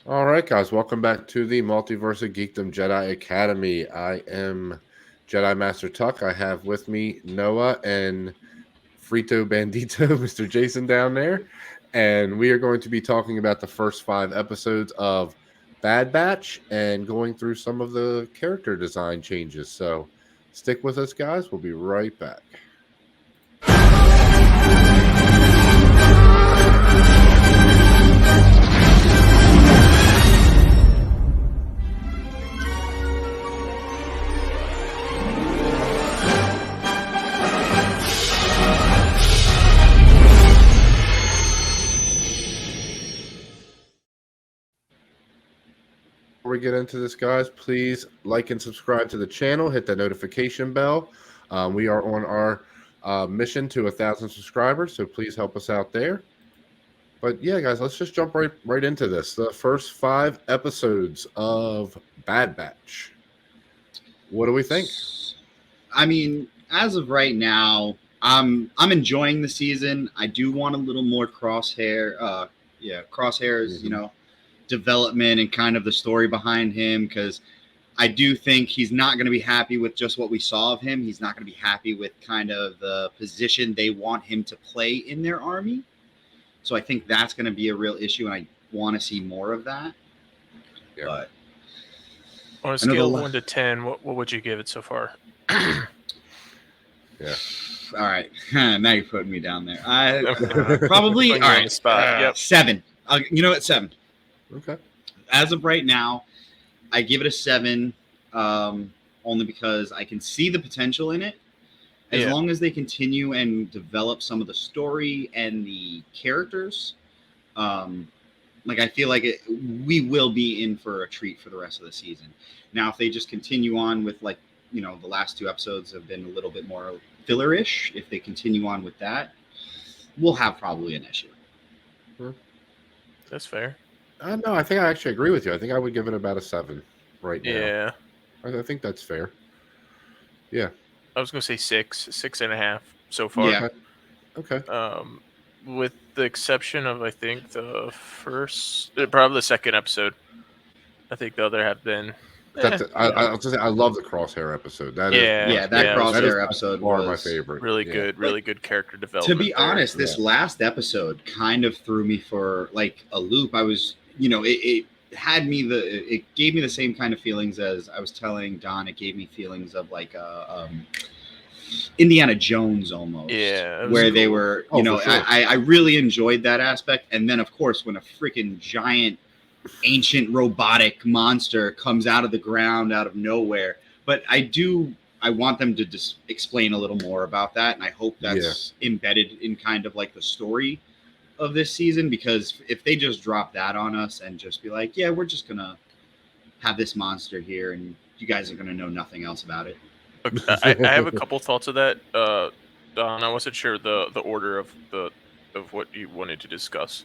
All right, guys, welcome back to the Multiverse of Geekdom Jedi Academy. I am Jedi Master Tuck. I have with me Noah and Frito Bandito, Mr. Jason down there. And we are going to be talking about the first 5 episodes of Bad Batch and going through some of the character design changes. So stick with us, guys. We'll be right back. Before we get into this, guys, please like and subscribe to the channel. Hit the notification bell. We are on our mission to 1,000 subscribers, so please help us out there. But yeah, guys, let's just jump right into this. The first 5 episodes of Bad Batch. What do we think? I mean, as of right now, I'm enjoying the season. I do want a little more crosshairs, Mhm. development and kind of the story behind him, because I do think he's not going to be happy with just what we saw of him. He's not going to be happy with kind of the position they want him to play in their army. So I think that's going to be a real issue, and I want to see more of that. Yeah. But On a scale of 1 to 10, what would you give it so far? Yeah. All right, now you're putting me down there. I probably all Putting you on right. the spot. Yep. 7. You know what? 7. Okay. As of right now, I give it a 7, only because I can see the potential in it. As Yeah. long as they continue and develop some of the story and the characters, like I feel like we will be in for a treat for the rest of the season. Now, if they just continue on with the last 2 episodes have been a little bit more filler-ish. If they continue on with that, we'll have probably an issue. That's fair. No, I think I actually agree with you. I think I would give it about a 7 right now. Yeah. I think that's fair. Yeah. I was going to say 6.5 so far. Yeah. Okay. With the exception of, I think, the first, probably the second episode. I think the other have been. I'll just say I love the Crosshair episode. That Crosshair episode was was my favorite. Really good, really good character development. To be honest, this last episode kind of threw me for like a loop. I was, it had me it gave me the same kind of feelings as I was telling Don. It gave me feelings of like Indiana Jones almost. Yeah, where cool. They were, sure. I really enjoyed that aspect. And then of course when a freaking giant ancient robotic monster comes out of the ground out of nowhere. But I want them to just explain a little more about that, and I hope that's embedded in kind of like the story of this season, because if they just drop that on us and just be like, yeah, we're just gonna have this monster here and you guys are gonna know nothing else about it. I have a couple thoughts of that. Don, I wasn't sure the order of what you wanted to discuss.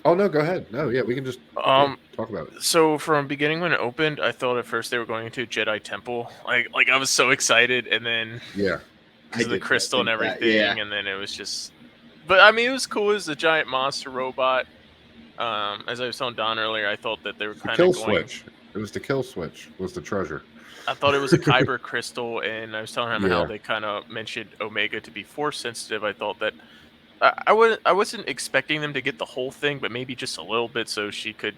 Oh no, go ahead. No, yeah, we can just talk about it. So from beginning when it opened, I thought at first they were going into a Jedi temple. Like I was so excited, and then because of the crystal and everything, and then it was just. But I mean, it was cool. It was a giant monster robot. As I was telling Don earlier, I thought that they were kind of kill switch. It was the kill switch. Was the treasure. I thought it was a kyber crystal, and I was telling him how they kind of mentioned Omega to be force sensitive. I thought that. I wasn't expecting them to get the whole thing, but maybe just a little bit, so she could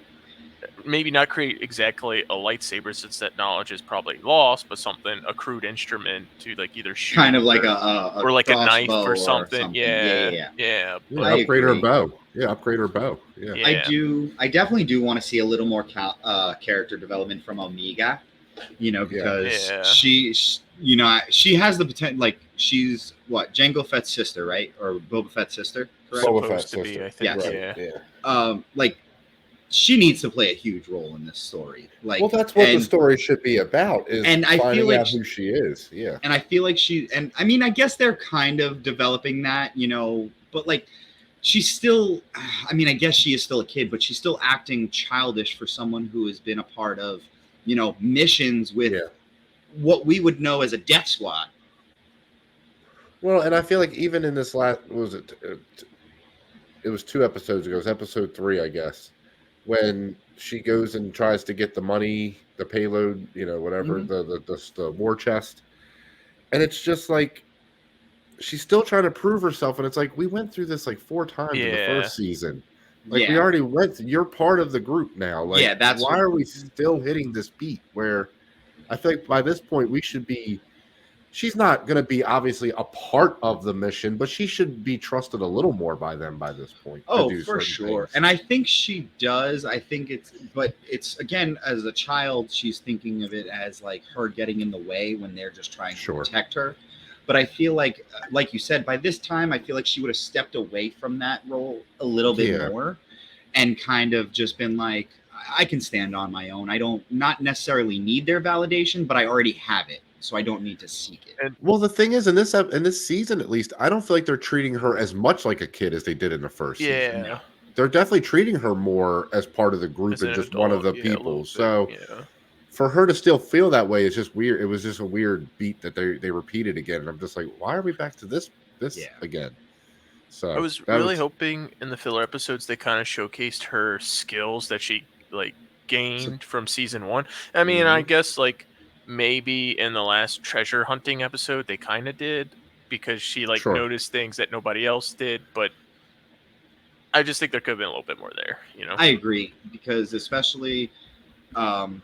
maybe not create exactly a lightsaber, since that knowledge is probably lost, but a crude instrument to like either shoot, kind of like a like a knife or something. Yeah. Upgrade her bow. Yeah, upgrade her bow. Yeah. I definitely do want to see a little more character development from Omega. Because she has the potential. Like, she's what, Jango Fett's sister, right? Or Boba Fett's sister? Correct? Boba Fett's sister. I think. Yeah. Like, she needs to play a huge role in this story. Like, well, that's what the story should be about. I feel like who she is. Yeah. And I feel like I mean, I guess they're kind of developing that, but like. She's still, I mean, I guess she is still a kid, but she's still acting childish for someone who has been a part of, missions with what we would know as a death squad. Well, and I feel like even in this last, it was 2 episodes ago. It was episode 3, I guess. when she goes and tries to get the money, the payload, whatever, Mhm. the war chest, and it's just like she's still trying to prove herself, and it's like we went through this like 4 times in the Yeah. first season. Like we Yeah. already went. You're part of the group now. Like Yeah, that's why are we still hitting this beat? Where I think by this point we should be. She's not going to be obviously a part of the mission, but she should be trusted a little more by them by this point to oh, do for certain sure. things. And I think she does. I think but it's again, as a child, she's thinking of it as like her getting in the way when they're just trying to Sure. protect her. But I feel like you said, by this time, I feel like she would have stepped away from that role a little bit Yeah. more and kind of just been like, I can stand on my own. I don't not necessarily need their validation, but I already have it, so I don't need to seek it. Well, the thing is, in this season, at least, I don't feel like they're treating her as much like a kid as they did in the first season. Yeah. They're definitely treating her more as part of the group As and an just one of adult, the yeah, a little people. bit, So yeah. for her to still feel that way is just weird. It was just a weird beat that they repeated again, and I'm just like, why are we back to this Yeah. again? So I was really hoping in the filler episodes they kind of showcased her skills that she like gained from season 1. I mean, I Mhm. guess like maybe in the last treasure hunting episode they kind of did because she like Sure. noticed things that nobody else did, but I just think there could have been a little bit more there, you know. I agree because especially, um,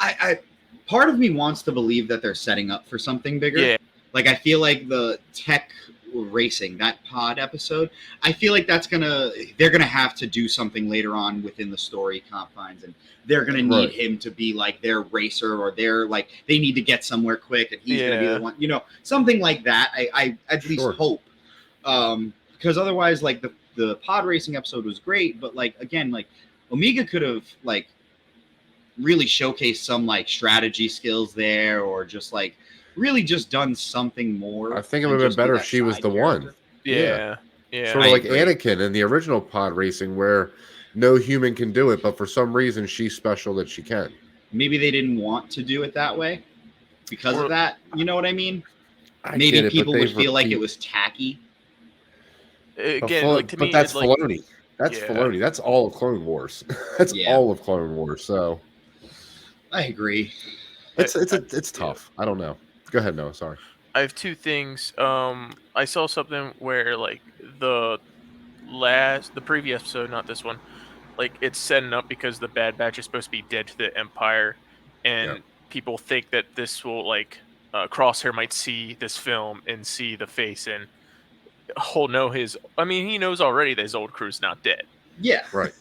I part of me wants to believe that they're setting up for something bigger. Yeah. Like I feel like the tech racing, that pod episode, I feel like they're gonna have to do something later on within the story confines, and they're gonna need Right. him to be like their racer, or they're like they need to get somewhere quick, and he's gonna be the one, something like that. I at least Sure. hope, because otherwise, like the pod racing episode was great, but like again, like Omega could have like really showcased some like strategy skills there, or just like really just done something more. I think it than would have been just be better if that she was side the one. character. Yeah. Yeah. Sort I of like agree. Anakin in the original pod racing, where no human can do it, but for some reason she's special that she can. Maybe they didn't want to do it that way because of Or that. You know what I mean? I Maybe get it, but people would they've feel like it repeat. was tacky. again, like to But me that's it like Filoni. That's yeah. Filoni. That's all of Clone Wars. That's Yeah. all of Clone Wars. So I agree. it's tough. I don't know. Go ahead, Noah. Sorry. I have two things. I saw something where like the previous episode, not this one, like it's setting up because the Bad Batch is supposed to be dead to the Empire, and Yep. people think that this will like Crosshair might see this film and see the face and he'll know his. I mean, he knows already that his old crew's not dead. Yeah. Right.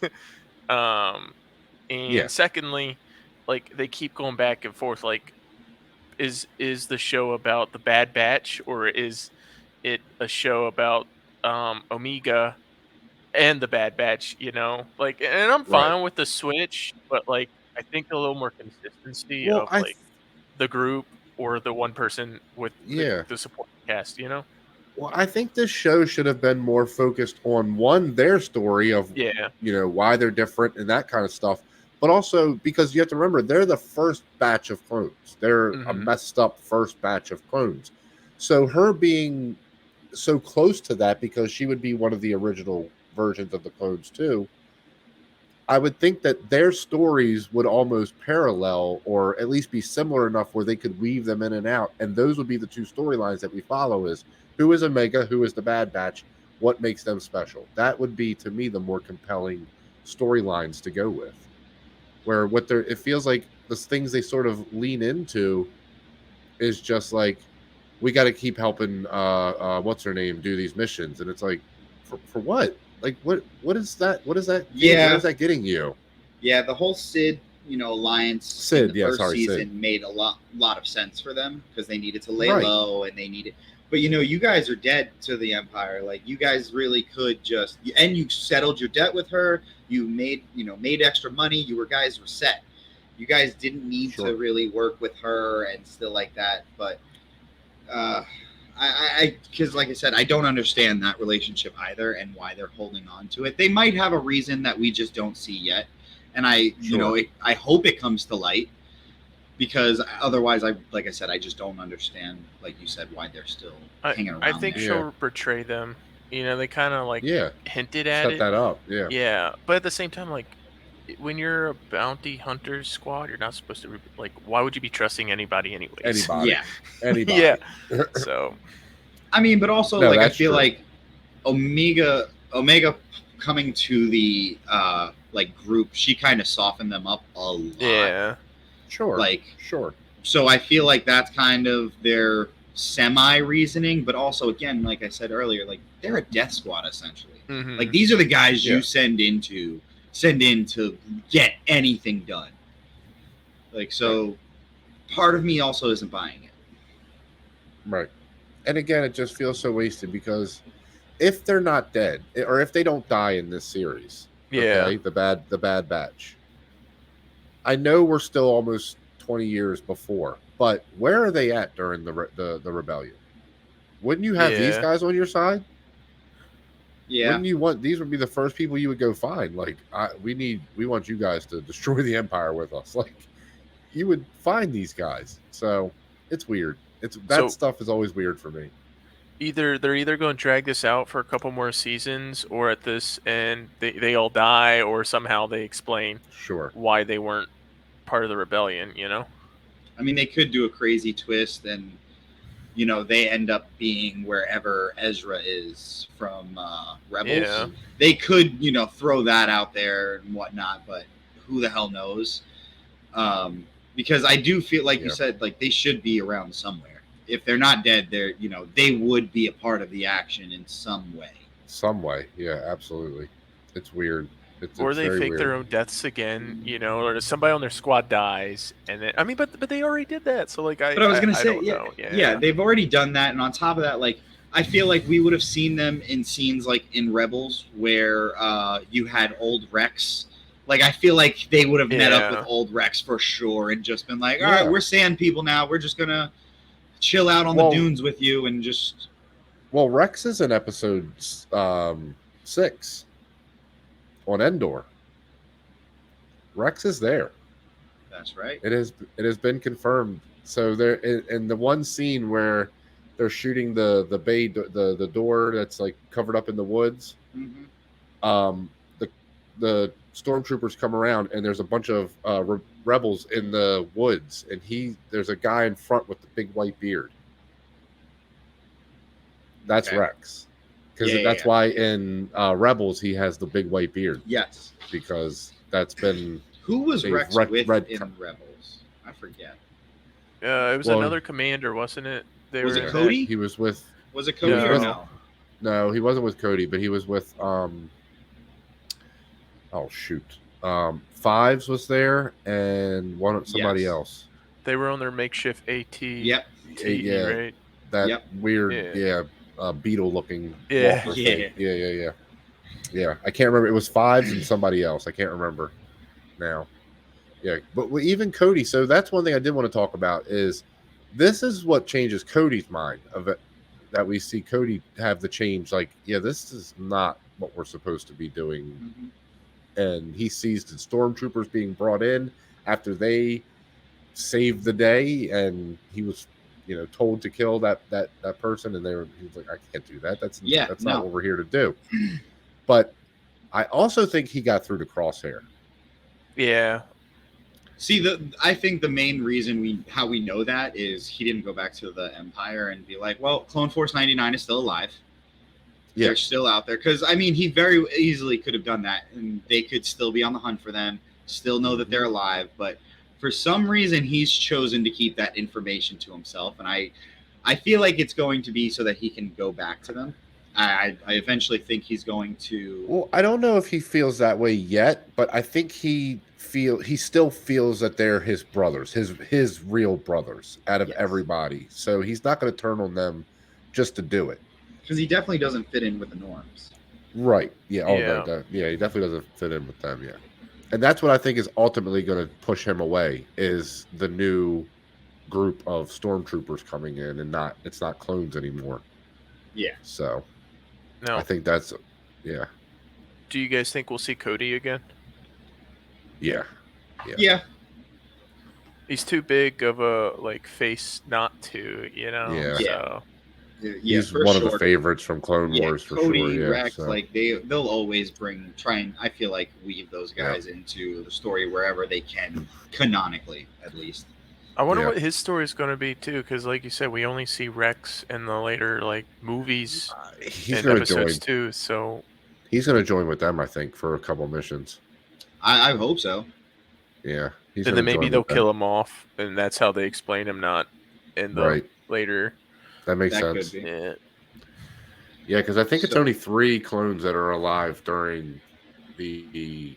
And Yeah. secondly, like they keep going back and forth. Like, is the show about the Bad Batch or is it a show about Omega and the Bad Batch? You know, like, and I'm Right. fine with the switch, but like, I think a little more consistency Well, of like the group or the one person with yeah. the support cast. You know. Well, I think this show should have been more focused on their story of Yeah. why they're different and that kind of stuff, but also because you have to remember they're the first batch of clones. They're a Mhm. messed up first batch of clones. So her being so close to that because she would be one of the original versions of the clones too. I would think that their stories would almost parallel or at least be similar enough where they could weave them in and out. And those would be the two storylines that we follow is who is Omega, who is the Bad Batch, what makes them special. That would be to me the more compelling storylines to go with. Where it feels like the things they sort of lean into is just like we got to keep helping what's her name do these missions, and it's like for what? Like what is that? What is that? Yeah. What is that getting you? Yeah, the whole Sid, alliance Sid, in the yeah, first sorry, season Sid. made a lot of sense for them because they needed to lay Right. low and they needed. But you guys are dead to the Empire. Like you guys really could just, and you settled your debt with her. You made extra money. Guys were set. You guys didn't need Sure. to really work with her and still like that. But because like I said, I don't understand that relationship either and why they're holding on to it. They might have a reason that we just don't see yet, and I hope it comes to light because otherwise, like I said, I just don't understand, like you said, why they're still hanging around. I think there. she'll betray them. They kind of like Yeah. hinted at Set it. that up. Yeah. Yeah, but at the same time, like when you're a bounty hunter squad, you're not supposed to like. Why would you be trusting anybody anyways? Anybody, Yeah. anybody. Yeah. So I mean, but also No, like I that's feel true. like Omega coming to the like group, she kind of softened them up a lot. yeah, Sure, Like, sure. so I feel like that's kind of their semi reasoning, but also again, like I said earlier, like they're a death squad essentially. Mhm. Like these are the guys Yeah. you send in to get anything done. Like, so part of me also isn't buying it. Right. And again, it just feels so wasted because if they're not dead, or if they don't die in this series, yeah, okay, the Bad Batch. I know we're still almost 20 years before, but where are they at during the rebellion? Wouldn't you have these yeah. guys on your side? Yeah. Wouldn't you want these would be the first people you would go find? Like, we want you guys to destroy the Empire with us. Like, you would find these guys. So it's weird. That So stuff is always weird for me. they're either going to drag this out for a couple more seasons, or at this end they all die, or somehow they explain Sure. why they weren't part of the rebellion. You know? I mean, they could do a crazy twist and, you know, they end up being wherever Ezra is from Rebels. Yeah. They could, you know, throw that out there and whatnot, but who the hell knows? Because I do feel like you said, like they should be around somewhere. If they're not dead, they're, you know, they would be a part of the action in some way. Some way, yeah, absolutely. It's weird. Or it's they very fake weird. their own deaths again, you know, or somebody on their squad dies, and then I mean, but they already did that, so like But I was gonna say, don't yeah, know. yeah, they've already done that, and on top of that, like I feel like we would have seen them in scenes like in Rebels where you had old Rex. Like I feel like they would have met up with old Rex for sure and just been like, all right, we're sand people now. We're just gonna chill out on the dunes with you and just. Well, Rex is in episode 6 on Endor. Rex is there. That's right. It has been confirmed. So there in the one scene where they're shooting the bay the door that's like covered up in the woods. Mm-hmm. The stormtroopers come around and there's a bunch of rebels in the woods, and there's a guy in front with the big white beard. That's Rex, because that's why in Rebels he has the big white beard. Yes, because that's been. Who was Rex with in Rebels? I forget. It was another commander, wasn't it? Was it Cody? He was with. Was it Cody or no? No, he wasn't with Cody, but he was with. Oh shoot! Fives was there, and somebody else. They were on their makeshift AT. Yep. Right. That weird, beetle-looking. Yeah. Yeah. I can't remember. It was Fives and somebody else. I can't remember now. Yeah, but even Cody. So that's one thing I did want to talk about is this is what changes Cody's mind of it, that we see Cody have the change. Like, yeah, this is not what we're supposed to be doing. Mm-hmm. And he sees the stormtroopers being brought in after they saved the day, and he was, told to kill that person, and he was like, I can't do that. That's not what we're here to do. But I also think he got through to Crosshair. Yeah. See, I think the main reason how we know that is he didn't go back to the Empire and be like, well, Clone Force 99 is still alive. Yeah. They're still out there. Because, I mean, he very easily could have done that, and they could still be on the hunt for them, still know that they're alive. But for some reason, he's chosen to keep that information to himself. And I feel like it's going to be so that he can go back to them. I eventually think he's going to. Well, I don't know if he feels that way yet, but I think he still feels that they're his brothers, his real brothers out of everybody. So he's not going to turn on them just to do it. Because he definitely doesn't fit in with the norms. Right. Yeah. Right. Yeah. He definitely doesn't fit in with them. Yeah. And that's what I think is ultimately going to push him away is the new group of stormtroopers coming in, and it's not clones anymore. Yeah. So. No. I think that's. Yeah. Do you guys think we'll see Cody again? Yeah. Yeah. He's too big of a face not to, Yeah. So. He's for one of the sure. favorites from Clone Yeah, Wars for Cody, sure. Yeah, Rex, so like they'll always try and I feel like weave those guys into the story wherever they can, canonically at least. I wonder Yeah. what his story is going to be too, because like you said, we only see Rex in the later like movies he's and gonna episodes join. too. So He's gonna join with them, I think, for a couple missions. I hope so. Yeah, he's and gonna then maybe join they'll with them. kill him off, and that's how they explain him not in the Right. later. That makes That sense. could be. Yeah. Yeah, because I think it's So- only 3 clones that are alive during the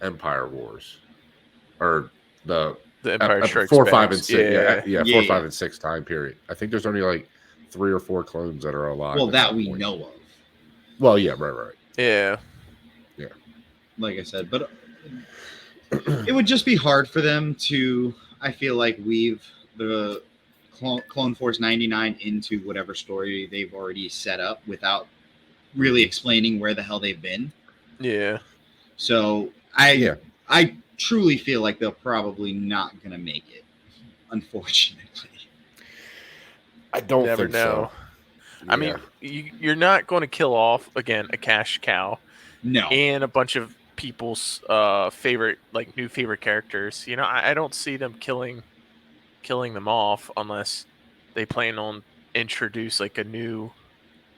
Empire Wars, or the The Empire Strikes 4, 5, Back. and 6. Yeah. Yeah, Yeah, 4, yeah. 5, and 6 time period. I think there's only like 3 or 4 clones that are alive. Well, at that we point. know of. Well, yeah, right. Yeah. Like I said, but it would just be hard for them to, I feel like, weave the Clone Force 99 into whatever story they've already set up without really explaining where the hell they've been. Yeah. So I truly feel like they're probably not gonna make it, unfortunately. I don't Never think know. so. I mean, you're not going to kill off again a cash cow No. and a bunch of people's favorite, like new favorite characters. You know, I don't see them killing them off unless they plan on introduce like a new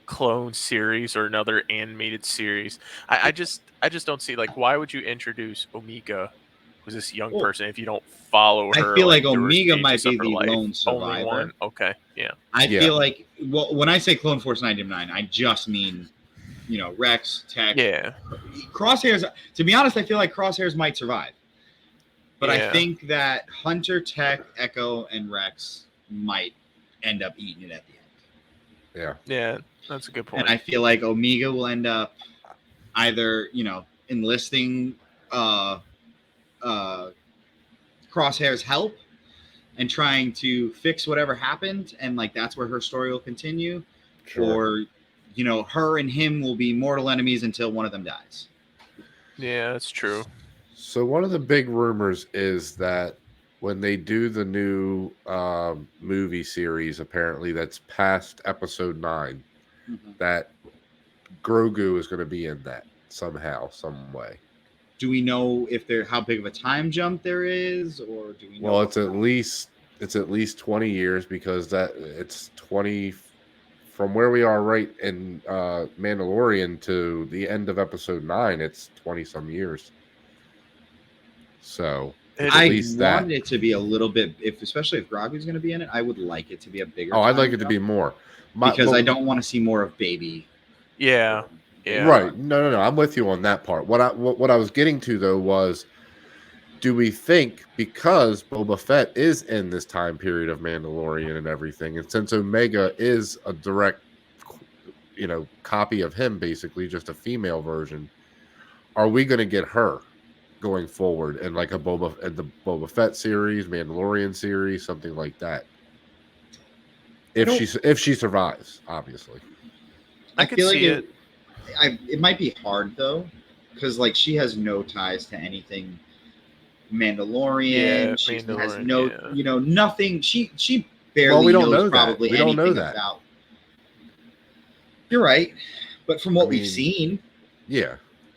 clone series or another animated series. I just don't see, like, why would you introduce Omega, who's this young Well, person, if you don't follow her? I feel like through her Omega stages might be of her the life? lone Only survivor. one. Okay, yeah. I feel like, well, when I say Clone Force 99, I just mean, Rex, Tech. Yeah. Crosshairs, to be honest, I feel like Crosshairs might survive. But I Yeah. think that Hunter, Tech, Echo, and Rex might end up eating it at the end. Yeah. Yeah, that's a good point. And I feel like Omega will end up either, enlisting Crosshair's help and trying to fix whatever happened, and like that's where her story will continue. Sure. Or, her and him will be mortal enemies until one of them dies. Yeah, that's true. So one of the big rumors is that when they do the new movie series, apparently that's past episode 9, that Grogu is going to be in that somehow, some way. Do we know how big of a time jump there is, or do we know? Well, it's at least 20 years, because it's 20 from where we are right in Mandalorian to the end of episode 9. It's 20 some years. So I want it to be a little bit, especially if Grogu's going to be in it. I would like it to be a bigger. Oh, I'd like it to be more, because I don't want to see more of Baby. Yeah. Yeah. Right. No. I'm with you on that part. What I was getting to though was, do we think because Boba Fett is in this time period of Mandalorian and everything, and since Omega is a direct, copy of him, basically just a female version, are we going to get her going forward in like the Boba Fett series, Mandalorian series, something like that? If she survives, obviously. I could see it. It might be hard though, because like she has no ties to anything Mandalorian. She has no, nothing. She barely knows probably anything about. You're right, but from what we've seen,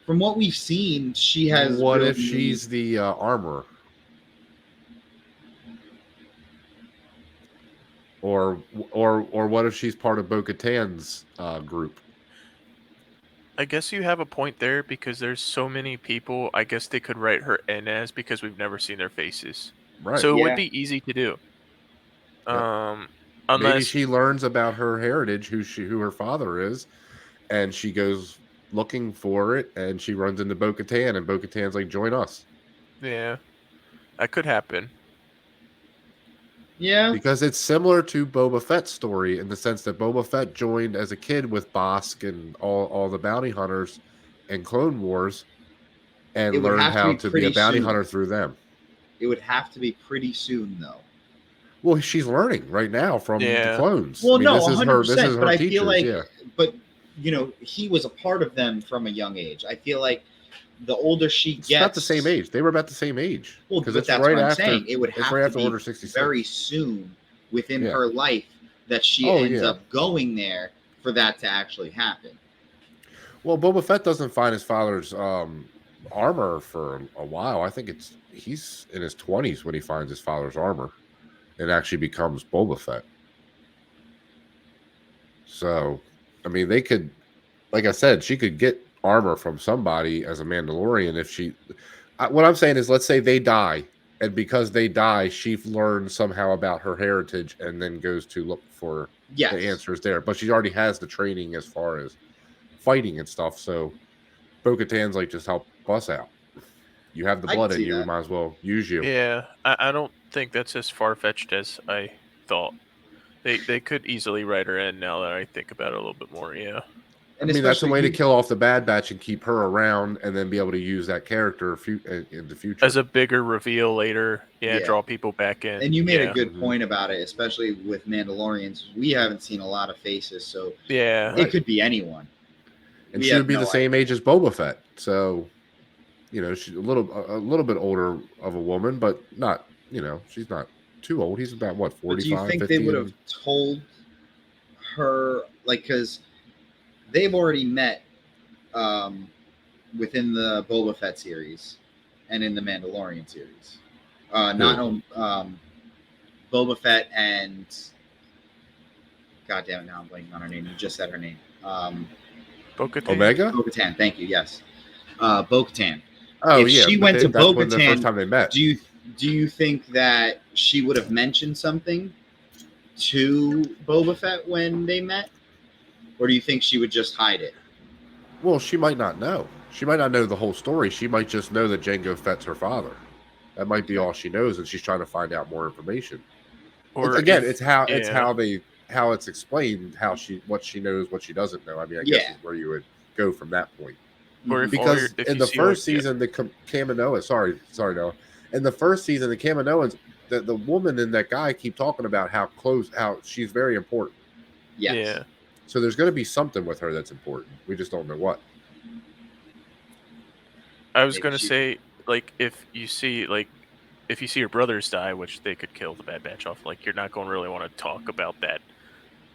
from what we've seen, she has. What if she's the armorer? Or what if she's part of Bo-Katan's group? I guess you have a point there, because there's so many people. I guess they could write her in as, because we've never seen their faces. Right. So it would be easy to do. Yep. Unless maybe she learns about her heritage, who her father is, and she goes looking for it, and she runs into Bo-Katan, and Bo-Katan's like, join us. Yeah, that could happen. Yeah, because it's similar to Boba Fett's story in the sense that Boba Fett joined as a kid with Bosk and all the bounty hunters in Clone Wars, and learned how to be a bounty hunter through them. It would have to be pretty soon, though. Well, she's learning right now from the clones. Well, this is her but I teachers, feel like, but he was a part of them from a young age. I feel like the older she gets, about the same age. They were about the same age. Well, because that's right what I'm saying. It would have to be very soon within her life that she ends up going there for that to actually happen. Well, Boba Fett doesn't find his father's armor for a while. I think he's in his 20s when he finds his father's armor and actually becomes Boba Fett. So, I mean, they could, like I said, she could get armor from somebody as a Mandalorian if she. What I'm saying is, let's say they die, and because they die, she learns somehow about her heritage and then goes to look for the answers there. But she already has the training as far as fighting and stuff. So, Bo-Katan's like, just help us out. You have the blood in you. We might as well use you. Yeah, I don't think that's as far-fetched as I thought. They could easily write her in now that I think about it a little bit more, yeah. And I mean, that's a way to kill off the Bad Batch and keep her around and then be able to use that character in the future. As a bigger reveal later, draw people back in. And you made a good point about it, especially with Mandalorians. We haven't seen a lot of faces, so it could be anyone. And she would be the same age as Boba Fett, so she's a little bit older of a woman, but not she's not too old. He's about what 45. Do you think 50 they would have told her because they've already met within the Boba Fett series and in the Mandalorian series? Boba Fett and God damn it, now I'm blanking on her name. You just said her name. Bo-Katan. Omega? Bo-Katan, thank you. Yes, Bo-Katan. Oh, if she went to Bo-Katan, the first time they met. Do you think that she would have mentioned something to Boba Fett when they met, or do you think she would just hide it? Well, she might not know. She might not know the whole story. She might just know that Jango Fett's her father. That might be all she knows, and she's trying to find out more information. Or again, it's how it's explained what she knows, what she doesn't know. I mean, I guess is where you would go from that point. Because in the first season, the Kaminoans, sorry, Noah. In the first season, the Kaminoans, the woman and that guy keep talking about how she's very important. Yes. Yeah. So there's going to be something with her that's important. We just don't know what. I was going to say, like, if you see your brothers die, which they could kill the Bad Batch off, like, you're not going to really want to talk about that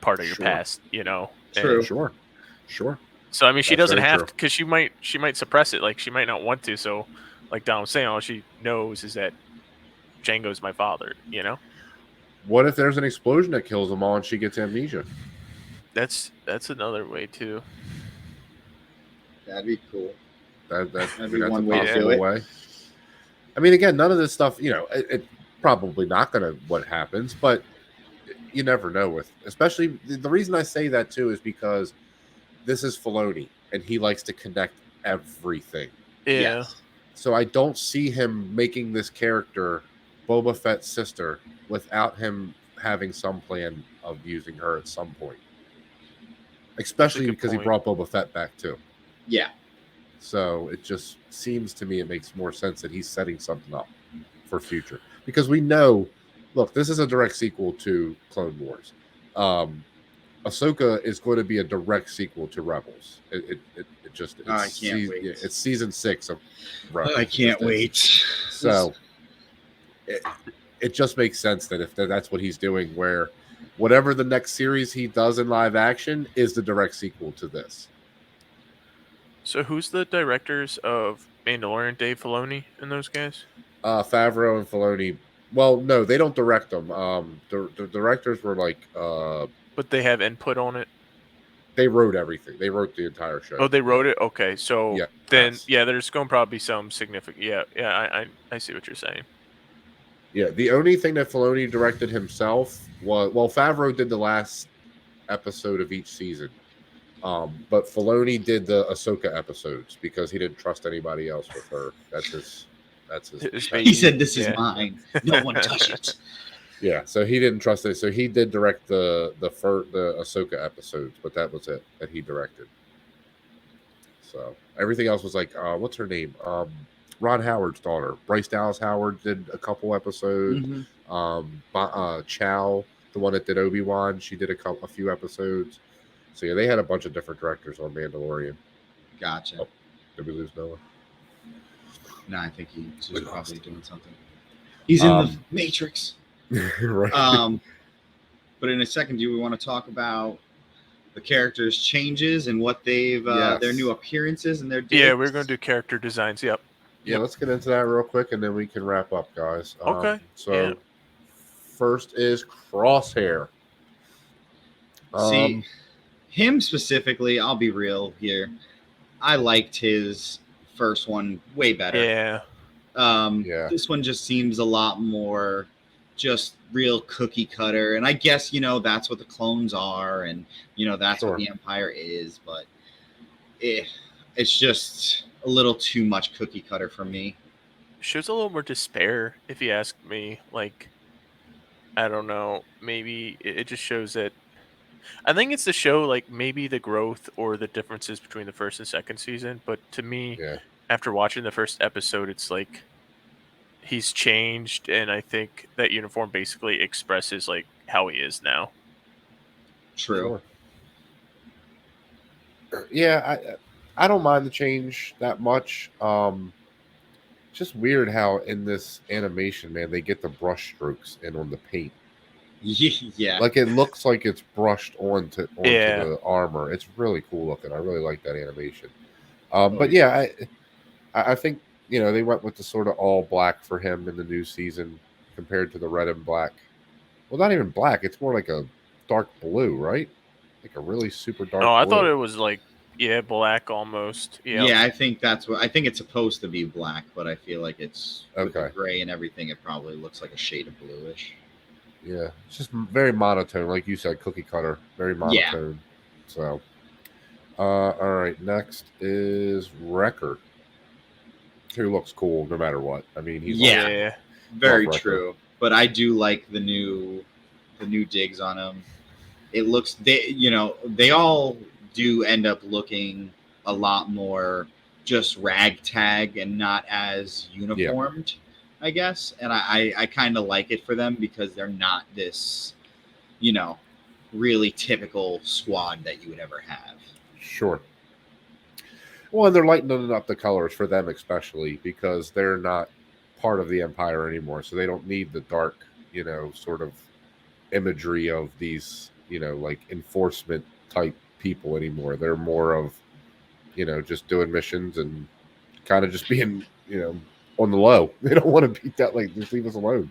part of your past, True. And, sure. So I mean, she doesn't have to, because she might suppress it. Like, she might not want to. So, like Don was saying, all she knows is that Jango's my father. What if there's an explosion that kills them all and she gets amnesia? That's another way too. That'd be cool. That'd be one way to do it. I mean, again, none of this stuff. It's probably not going to what happens, but you never know. Especially the reason I say that too is because this is Filoni, and he likes to connect everything. Yeah. Yes. So I don't see him making this character Boba Fett's sister without him having some plan of using her at some point. Especially because he brought Boba Fett back too. Yeah. So it just seems to me it makes more sense that he's setting something up for future. Because we know, look, this is a direct sequel to Clone Wars. Ahsoka is going to be a direct sequel to Rebels. I can't wait. It's season 6 of Rebels. I can't wait. So it just makes sense that if that's what he's doing, where whatever the next series he does in live action is the direct sequel to this. So who's the directors of Mandalorian? Dave Filoni and those guys? Favreau and Filoni. Well, no, they don't direct them. The directors were like... but they have input on it? They wrote everything. They wrote the entire show. Oh, they wrote it? Okay, so there's going to probably be some significant... Yeah, I see what you're saying. Yeah, the only thing that Filoni directed himself was... Well, Favreau did the last episode of each season. But Filoni did the Ahsoka episodes because he didn't trust anybody else with her. That's his he said, "This is mine. No one touch it." Yeah, so he didn't trust it. So he did direct the Ahsoka episodes, but that was it that he directed. So everything else was like, what's her name? Ron Howard's daughter, Bryce Dallas Howard, did a couple episodes. Mm-hmm. Chow, the one that did Obi-Wan, she did a few episodes. So yeah, they had a bunch of different directors on Mandalorian. Gotcha. Oh, did we lose Noah? No, I think he's probably doing something. He's in the Matrix. Right. But in a second, do we want to talk about the characters' changes and what they've their new appearances and their digs? Yeah, we're going to do character designs. Yep. Yeah, let's get into that real quick, and then we can wrap up, guys. Okay. So first is Crosshair. See, him specifically, I'll be real here. I liked his first one way better. Yeah. This one just seems a lot more just real cookie cutter. And I guess, that's what the clones are. And, that's what the Empire is. But it's just a little too much cookie cutter for me. Shows a little more despair, if you ask me. Like, I don't know. Maybe it just shows that. I think it's to show, like, maybe the growth or the differences between the first and second season. But to me, after watching the first episode, it's like he's changed, and I think that uniform basically expresses like how he is now. True. Sure. Yeah, I don't mind the change that much. Just weird how in this animation, man, they get the brush strokes in on the paint. Yeah, like it looks like it's brushed onto the armor. It's really cool looking. I really like that animation. But yeah, I think they went with the sort of all black for him in the new season compared to the red and black. Well, not even black. It's more like a dark blue, right? Like a really super dark. Oh, I blue. thought it was like black almost. Yeah, I think I think it's supposed to be black, but I feel like it's with the gray and everything. It probably looks like a shade of bluish. Yeah, it's just very monotone, like you said, cookie cutter, very monotone. Yeah. So, all right, next is Wrecker, who looks cool no matter what. I mean, he's very true. But I do like the new digs on him. It looks they all do end up looking a lot more just ragtag and not as uniformed. Yeah. I guess, and I kind of like it for them because they're not this, really typical squad that you would ever have. Sure. Well, and they're lightening up the colors for them, especially because they're not part of the Empire anymore, so they don't need the dark, sort of imagery of these, like enforcement type people anymore. They're more of, just doing missions and kind of just being, on the low. They don't want to beat that. Like, just leave us alone.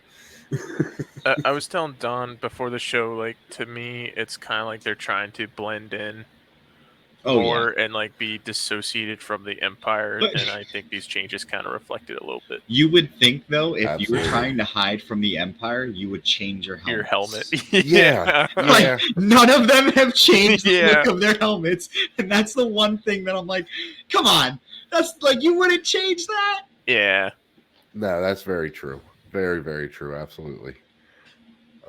I was telling Don before the show, like, to me, it's kind of like they're trying to blend in more and like be dissociated from the Empire. And I think these changes kind of reflect it a little bit. You would think, though, if you were trying to hide from the Empire, you would change your helmet. Yeah. Like, none of them have changed the look of their helmets. And that's the one thing that I'm like, come on. That's like, you wouldn't change that? Yeah. No, that's very true. Very, very true. Absolutely.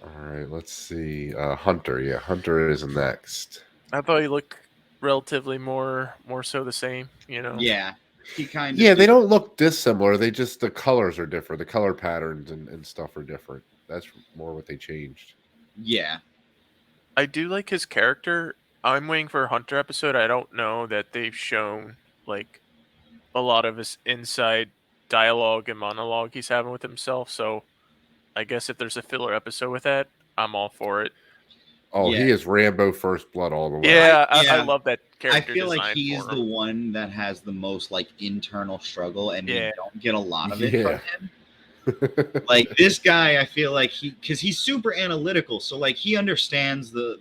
All right, let's see. Hunter. Yeah, Hunter is next. I thought he looked relatively more so the same, Yeah. He kind of. Yeah, they don't look dissimilar. They just, the colors are different. The color patterns and stuff are different. That's more what they changed. Yeah. I do like his character. I'm waiting for a Hunter episode. I don't know that they've shown like a lot of his inside dialogue and monologue he's having with himself. So I guess if there's a filler episode with that, I'm all for it. Oh, he is Rambo First Blood all the way. Yeah, I love that character. I feel like he's the one that has the most like internal struggle, and we don't get a lot of it from him. Like this guy, I feel like because he's super analytical, so like he understands the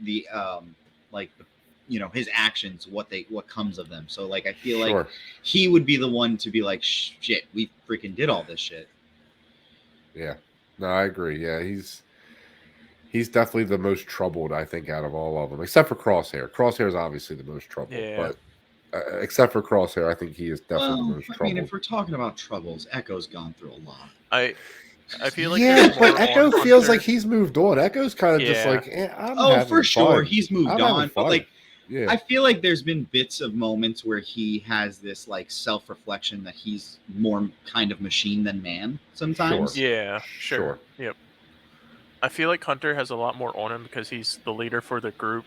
his actions, what comes of them. So like I feel like he would be the one to be like, shit, we freaking did all this shit. Yeah, no, I agree. Yeah, he's definitely the most troubled, I think, out of all of them, except for Crosshair. Crosshair is obviously the most troubled, but except for Crosshair, I think he is definitely the most troubled. I mean, if we're talking about troubles, Echo's gone through a lot. I feel like but Echo feels like he's moved on. Echo's kind of just like, I'm for sure, he's moved on, but like. Yeah. I feel like there's been bits of moments where he has this like self-reflection that he's more kind of machine than man sometimes. Sure. Yeah, sure. Yep. I feel like Hunter has a lot more on him because he's the leader for the group.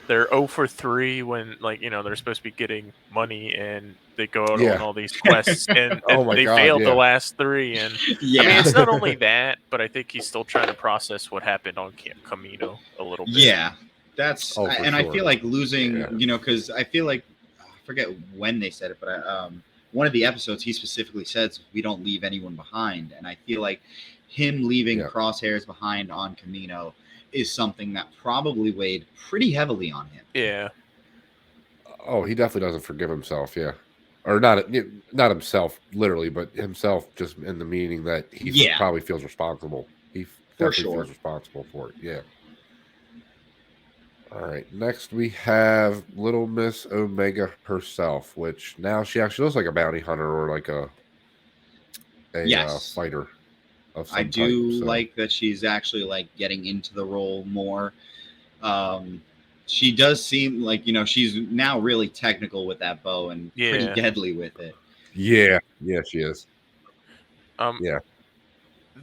they're 0 for 3 when, like, they're supposed to be getting money and they go out on Yeah. all these quests and Oh my they God, failed the yeah. last 3. And I mean, Yeah. it's not only that, but I think he's still trying to process what happened on Camino a little bit. Yeah. That's Oh, for and I sure. feel like losing, Yeah. because I feel like I forget when they said it, but one of the episodes he specifically says we don't leave anyone behind, and I feel like him leaving Yeah. Crosshairs behind on Camino is something that probably weighed pretty heavily on him. Yeah. Oh, he definitely doesn't forgive himself. Yeah, or not himself literally, but himself just in the meaning that he Yeah. probably feels responsible. He For definitely sure. feels responsible for it. Yeah. All right. Next, we have Little Miss Omega herself, which now she actually looks like a bounty hunter or like a Yes. fighter of some I do type. So. like that she's actually like getting into the role more. She does seem like, she's now really technical with that bow and pretty Yeah. deadly with it. Yeah, she is. Yeah.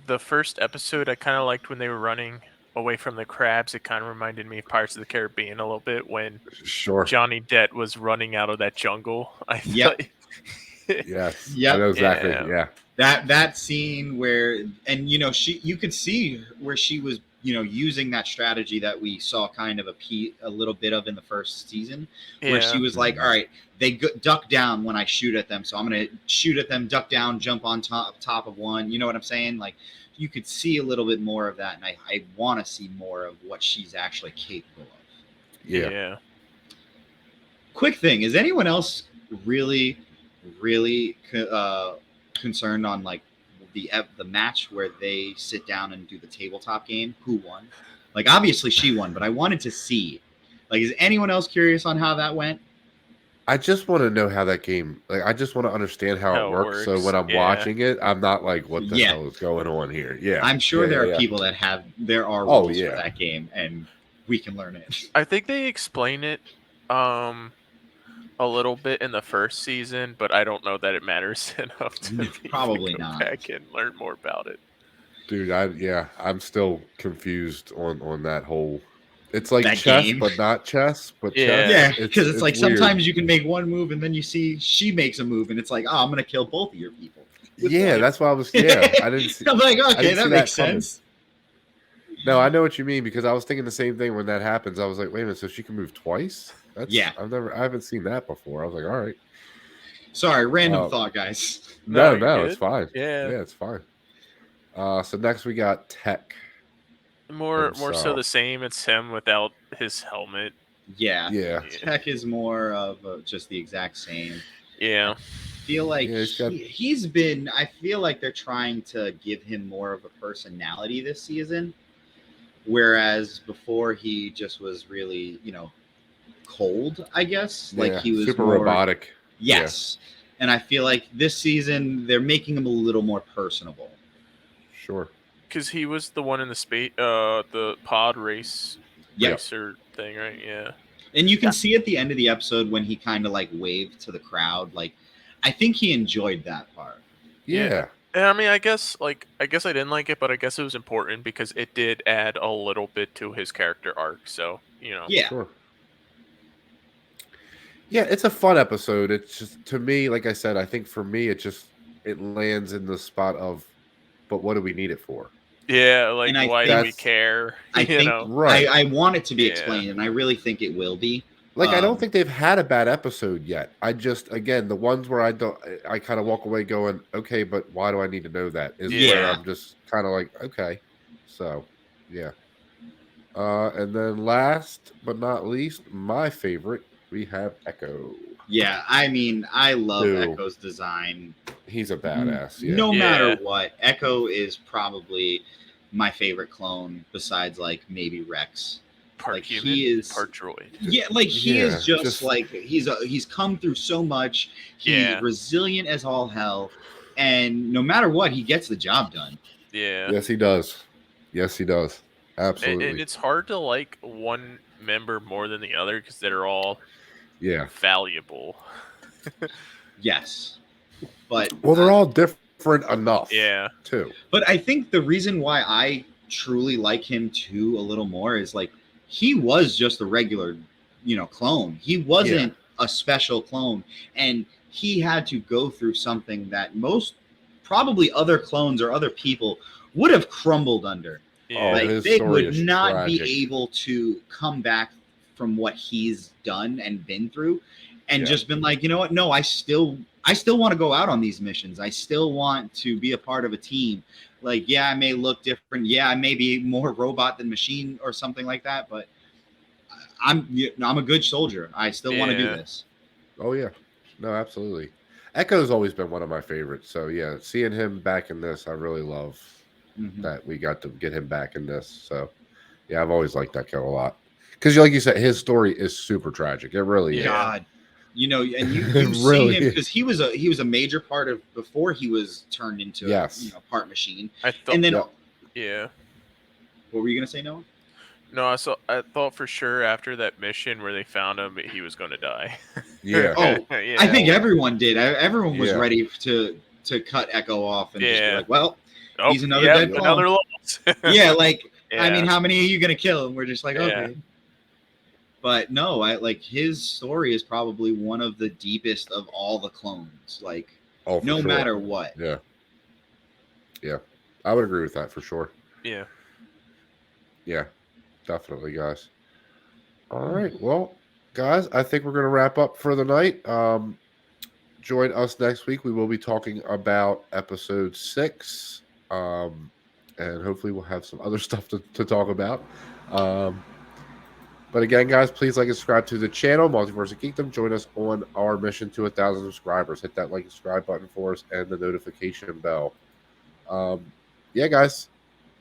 The first episode I kind of liked when they were running away from the crabs. It kind of reminded me of Pirates of the Caribbean a little bit when Sure. Johnny Depp was running out of that jungle. Yep. Yes. Yep. I know exactly. Yeah. That scene where, and you could see where she was, using that strategy that we saw kind of a little bit of in the first season, where she was like, all right, they duck down when I shoot at them, so I'm gonna shoot at them, duck down, jump on top of one. You know what I'm saying? Like, you could see a little bit more of that, and I want to see more of what she's actually capable of. Yeah. Quick thing: is anyone else really concerned on like the match where they sit down and do the tabletop game? Who won? Like, obviously she won, but I wanted to see. Like, is anyone else curious on how that went? I just want to know how that game. Like, I just want to understand how it works. So when I'm watching it, I'm not like, "What the hell is going on here?" Yeah, I'm sure there are people that there are rules for that game, and we can learn it. I think they explain it a little bit in the first season, but I don't know that it matters enough to probably go not back and learn more about it. Dude, I'm still confused on that whole. It's like that chess, game. but not chess. But Yeah, chess. Because it's like weird. sometimes you can make one move, and then you see she makes a move, and it's like, oh, I'm gonna kill both of your people. Yeah, that's why I was. Yeah, I didn't see. I'm like, okay, that makes sense. No, I know what you mean, because I was thinking the same thing when that happens. I was like, wait a minute, so she can move twice? I haven't seen that before. I was like, all right. Sorry, random thought, guys. No, it's fine. Yeah, it's fine. So next we got Tech. More so the same. It's him without his helmet. Yeah. Tech is more of just the exact same. Yeah. I feel like he's been. I feel like they're trying to give him more of a personality this season, whereas before he just was really, cold. I guess like he was super more robotic. Yes, and I feel like this season they're making him a little more personable. Sure. Because he was the one in the pod racer thing, right? Yeah. And you can see at the end of the episode when he kind of like waved to the crowd. Like, I think he enjoyed that part. Yeah. And I mean, I guess I didn't like it, but I guess it was important because it did add a little bit to his character arc. So, Yeah. Sure. Yeah, it's a fun episode. It's just, to me, like I said, I think for me, it lands in the spot of, but what do we need it for? Yeah, like, why do we care? I think right. I want it to be explained, and I really think it will be. Like, I don't think they've had a bad episode yet. I just, again, the ones where I kind of walk away going, okay, but why do I need to know that? Is where I'm just kind of like, okay. So, yeah. And then last but not least, my favorite, we have Echo. Yeah, I mean, I love Echo's design. He's a badass. No matter what, Echo is probably my favorite clone besides, like, maybe Rex. Part human, part droid. Yeah, like, he is just like, he's come through so much. He's resilient as all hell. And no matter what, he gets the job done. Yeah. Yes, he does. Absolutely. And it's hard to like one member more than the other because they're all valuable. Yes. But they're all different enough. Yeah. Too. But I think the reason why I truly like him too a little more is like he was just a regular clone. He wasn't a special clone, and he had to go through something that most probably other clones or other people would have crumbled under. Yeah. Like his they story would is not tragic. be able to come back from what he's done and been through, and just been like, you know what? No, I still want to go out on these missions. I still want to be a part of a team. Like, yeah, I may look different. Yeah, I may be more robot than machine or something like that, but I'm a good soldier. I still want to do this. Oh yeah, no, absolutely. Echo's always been one of my favorites. So yeah, seeing him back in this, I really love that we got to get him back in this. So yeah, I've always liked that kid a lot because, like you said, his story is super tragic. It really is. God, and you Really see him because he was a major part of before he was turned into a part machine. I thought, and then yeah. What were you gonna say, Noah? No, I thought for sure after that mission where they found him, he was going to die. Yeah. Oh, yeah. I think everyone did. Everyone was Yeah. ready to cut Echo off and just be like, well, oh, he's another dead clone. Another loss. Yeah, like I mean, how many are you gonna kill? And we're just like, Yeah. okay. But no, his story is probably one of the deepest of all the clones. Like, no matter what. Yeah. Yeah, I would agree with that for sure. Yeah. Yeah, definitely, guys. All right, well, guys, I think we're going to wrap up for the night. Join us next week. We will be talking about episode 6, and hopefully we'll have some other stuff to talk about. But again, guys, please like and subscribe to the channel, Multiverse of Geekdom. Join us on our mission to 1,000 subscribers. Hit that like and subscribe button for us and the notification bell. Yeah, guys,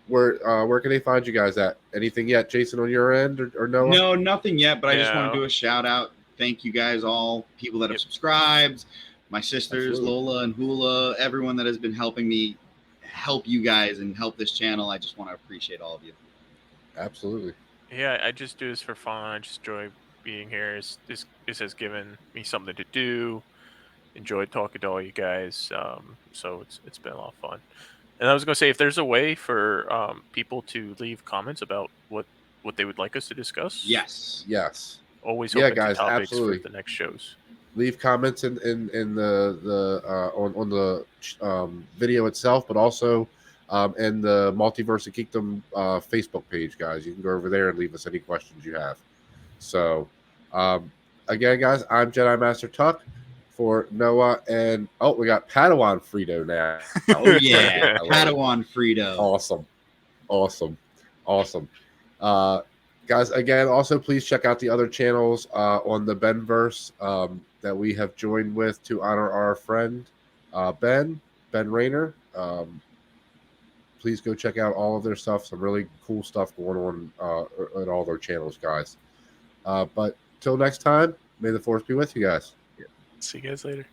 where can they find you guys at? Anything yet, Jason, on your end or Noah? No, nothing yet, but I just want to do a shout out. Thank you guys all, people that have subscribed, my sisters, Lola and Hula, everyone that has been helping me help you guys and help this channel. I just want to appreciate all of you. Absolutely. Yeah, I just do this for fun. I just enjoy being here. This has given me something to do. Enjoyed talking to all you guys. So it's been a lot of fun. And I was going to say, if there's a way for people to leave comments about what they would like us to discuss. Yes. Always open guys, to topics absolutely. for the next shows. Leave comments in the on the video itself, but also in the Multiverse of Geekdom Facebook page, guys. You can go over there and leave us any questions you have. So again, guys, I'm Jedi Master Tuck. For Noah and we got Padawan Frito now. Oh yeah, Padawan Frito. Awesome. Guys, again, also please check out the other channels on the Benverse that we have joined with to honor our friend Ben Rayner. Please go check out all of their stuff. Some really cool stuff going on at all their channels, guys. But till next time, may the force be with you guys. See you guys later.